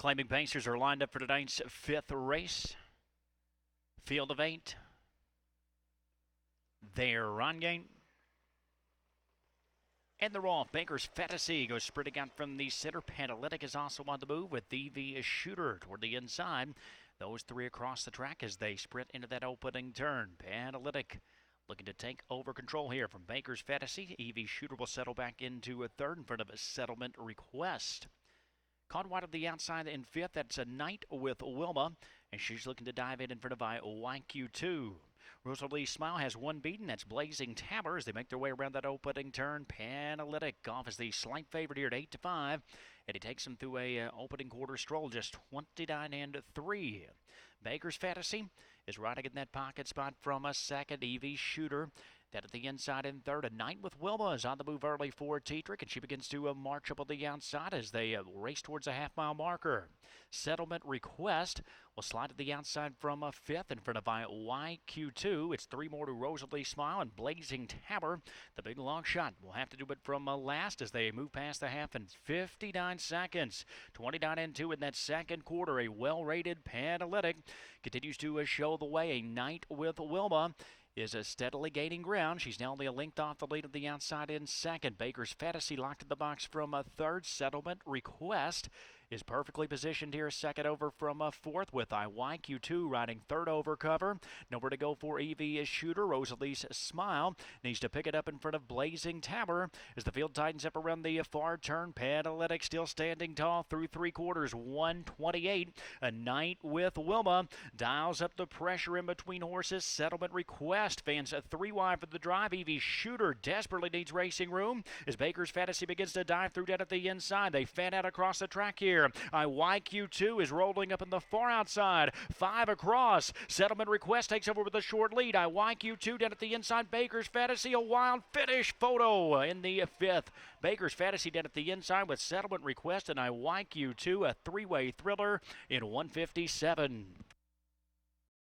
Claiming Pacers are lined up for tonight's fifth race. Field of 8. Their run game. And they're off. Baker's Fantasy goes sprinting out from the center. Panalytic is also on the move with EV Shooter toward the inside. Those three across the track as they sprint into that opening turn. Panalytic looking to take over control here from Baker's Fantasy. EV Shooter will settle back into a third in front of a Settlement Request. Caught wide of the outside in fifth. That's a Knight with Wilma, and she's looking to dive in front of YQ2. Rosalie Smile has one beaten. That's Blazing Tabber as they make their way around that opening turn. Panalytic off as the slight favorite here at 8-5, and he takes them through a opening quarter stroll, just 29-3. Baker's Fantasy is riding in that pocket spot from a second. EV Shooter. That at the inside in third. A Knight with Wilma is on the move early for Tetrick, and she begins to march up on the outside as they race towards a half-mile marker. Settlement Request will slide to the outside from a fifth in front of YQ2. It's three more to Rosalie Smile and Blazing Tabber. The big long shot will have to do it from last as they move past the half in 59 seconds. 29-2 in that second quarter. A well-rated Panalytic continues to show the way. A Knight with Wilma is steadily gaining ground. She's now only a length off the lead of the outside in second. Baker's Fantasy locked in the box from a third. Settlement Request is perfectly positioned here, second over from a fourth, with YQ2 riding third over cover. Nowhere to go for EV Shooter. Rosalie's Smile needs to pick it up in front of Blazing Tabber as the field tightens up around the far turn. Panalytic still standing tall through three quarters, 128. A Knight with Wilma dials up the pressure in between horses. Settlement Request fans a three wide for the drive. EV Shooter desperately needs racing room as Baker's Fantasy begins to dive through down at the inside. They fan out across the track here. YQ2 is rolling up in the far outside. Five across. Settlement Request takes over with a short lead. YQ2 down at the inside. Baker's Fantasy, a wild finish photo in the fifth. Baker's Fantasy down at the inside with Settlement Request and YQ2, a three-way thriller in 157.